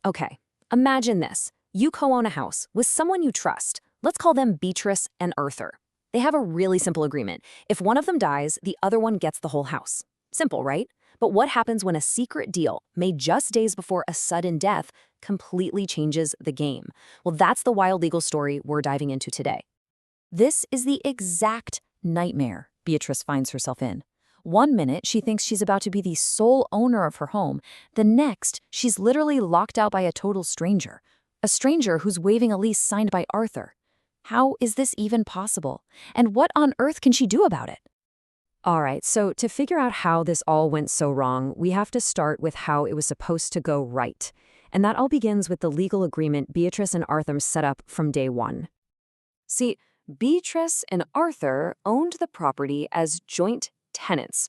Okay, imagine this. You co-own a house with someone you trust. Let's call them Beatrice and Arthur. They have a really simple agreement. If one of them dies, the other one gets the whole house. Simple, right? But what happens when a secret deal, made just days before a sudden death, completely changes the game? Well, that's the wild legal story we're diving into today. This is the exact nightmare Beatrice finds herself in. One minute, she thinks she's about to be the sole owner of her home. The next, she's literally locked out by a total stranger. A stranger who's waiving a lease signed by Arthur. How is this even possible? And what on earth can she do about it? All right, so to figure out how this all went so wrong, we have to start with how it was supposed to go right. And that all begins with the legal agreement Beatrice and Arthur set up from day one. See, Beatrice and Arthur owned the property as joint tenants.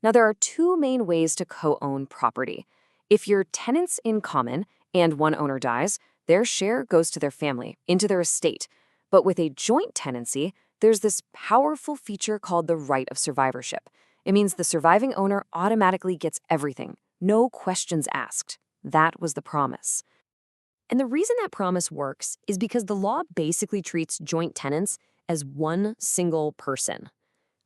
Now, there are two main ways to co-own property. If you're tenants in common and one owner dies, their share goes to their family, into their estate. But with a joint tenancy, there's this powerful feature called the right of survivorship. It means the surviving owner automatically gets everything, no questions asked. That was the promise. And the reason that promise works is because the law basically treats joint tenants as one single person.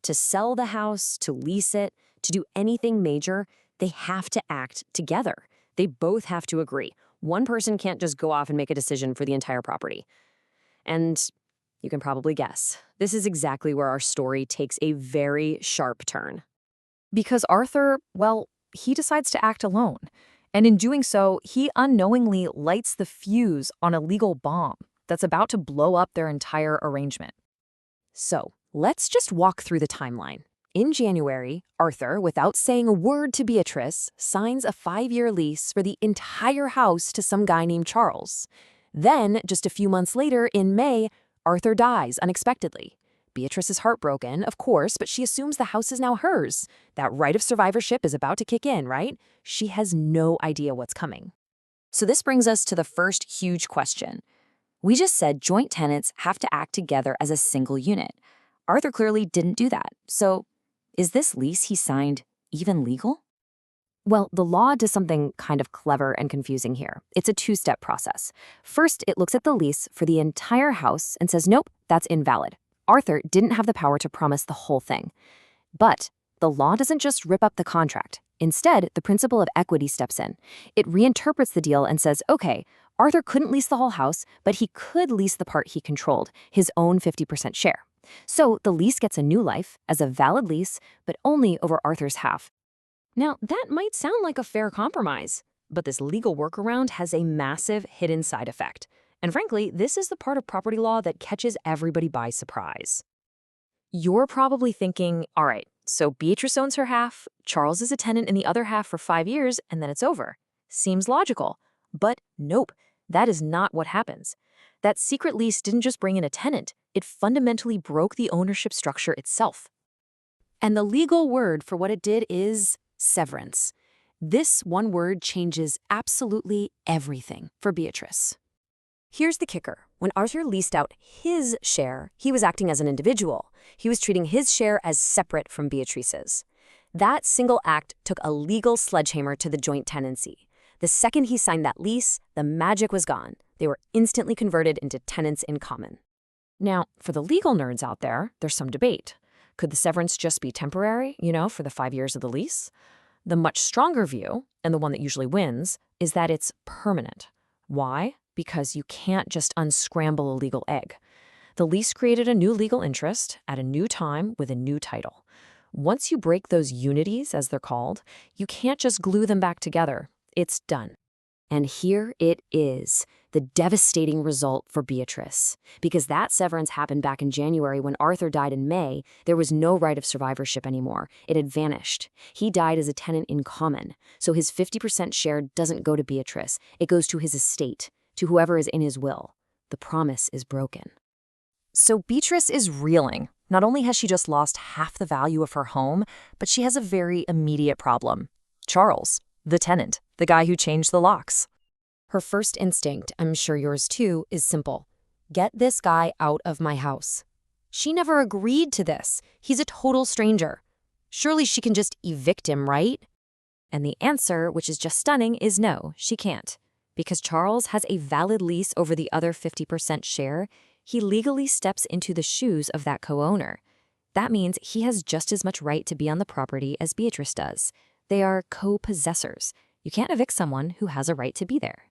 To sell the house, to lease it, to do anything major, they have to act together. They both have to agree. One person can't just go off and make a decision for the entire property. And you can probably guess, this is exactly where our story takes a very sharp turn. Because Arthur, well, he decides to act alone. And in doing so, he unknowingly lights the fuse on a legal bomb that's about to blow up their entire arrangement. So, let's just walk through the timeline. In January, Arthur, without saying a word to Beatrice, signs a 5-year lease for the entire house to some guy named Charles. Then, just a few months later, in May, Arthur dies unexpectedly. Beatrice is heartbroken, of course, but she assumes the house is now hers. That right of survivorship is about to kick in, right? She has no idea what's coming. So this brings us to the first huge question. We just said joint tenants have to act together as a single unit. Arthur clearly didn't do that. So is this lease he signed even legal? Well, the law does something kind of clever and confusing here. It's a two-step process. First, it looks at the lease for the entire house and says, nope, that's invalid. Arthur didn't have the power to promise the whole thing. But the law doesn't just rip up the contract. Instead, the principle of equity steps in. It reinterprets the deal and says, okay, Arthur couldn't lease the whole house, but he could lease the part he controlled, his own 50% share. So the lease gets a new life as a valid lease, but only over Arthur's half. Now, that might sound like a fair compromise, but this legal workaround has a massive hidden side effect. And frankly, this is the part of property law that catches everybody by surprise. You're probably thinking, all right, so Beatrice owns her half, Charles is a tenant in the other half for 5 years, and then it's over. Seems logical. But nope, that is not what happens. That secret lease didn't just bring in a tenant, it fundamentally broke the ownership structure itself. And the legal word for what it did is severance. This one word changes absolutely everything for Beatrice. Here's the kicker. When Arthur leased out his share, he was acting as an individual. He was treating his share as separate from Beatrice's. That single act took a legal sledgehammer to the joint tenancy. The second he signed that lease, the magic was gone. They were instantly converted into tenants in common. Now, for the legal nerds out there, there's some debate. Could the severance just be temporary, for the 5 years of the lease? The much stronger view, and the one that usually wins, is that it's permanent. Why? Because you can't just unscramble a legal egg. The lease created a new legal interest at a new time with a new title. Once you break those unities, as they're called, you can't just glue them back together. It's done. And here it is, the devastating result for Beatrice. Because that severance happened back in January when Arthur died in May, there was no right of survivorship anymore. It had vanished. He died as a tenant in common, so his 50% share doesn't go to Beatrice. It goes to his estate, to whoever is in his will. The promise is broken. So Beatrice is reeling. Not only has she just lost half the value of her home, but she has a very immediate problem. Charles, the tenant, the guy who changed the locks. Her first instinct, I'm sure yours too, is simple. Get this guy out of my house. She never agreed to this. He's a total stranger. Surely she can just evict him, right? And the answer, which is just stunning, is no, she can't. Because Charles has a valid lease over the other 50% share, he legally steps into the shoes of that co-owner. That means he has just as much right to be on the property as Beatrice does. They are co-possessors. You can't evict someone who has a right to be there.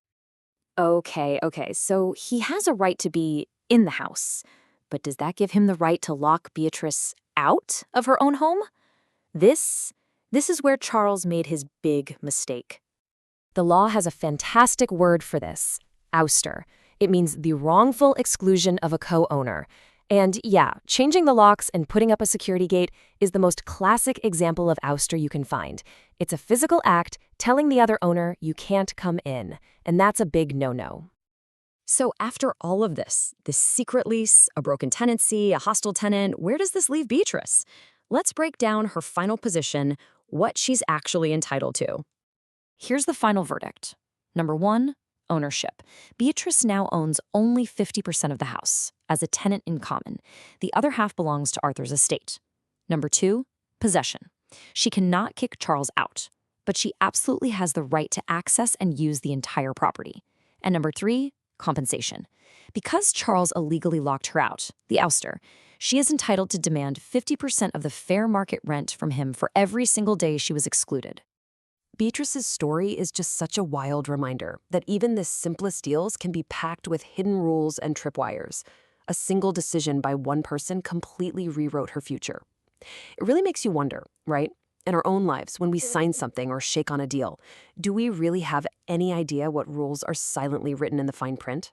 Okay, so he has a right to be in the house. But does that give him the right to lock Beatrice out of her own home? This is where Charles made his big mistake. The law has a fantastic word for this: ouster. It means the wrongful exclusion of a co-owner. And yeah, changing the locks and putting up a security gate is the most classic example of ouster you can find. It's a physical act telling the other owner you can't come in, and that's a big no-no. So after all of this secret lease, a broken tenancy, a hostile tenant, where does this leave Beatrice? Let's break down her final position, what she's actually entitled to. Here's the final verdict. Number 1, ownership. Beatrice now owns only 50% of the house, as a tenant in common. The other half belongs to Arthur's estate. Number 2, possession. She cannot kick Charles out, but she absolutely has the right to access and use the entire property. And number 3, compensation. Because Charles illegally locked her out, the ouster, she is entitled to demand 50% of the fair market rent from him for every single day she was excluded. Beatrice's story is just such a wild reminder that even the simplest deals can be packed with hidden rules and tripwires. A single decision by one person completely rewrote her future. It really makes you wonder, right? In our own lives, when we sign something or shake on a deal, do we really have any idea what rules are silently written in the fine print?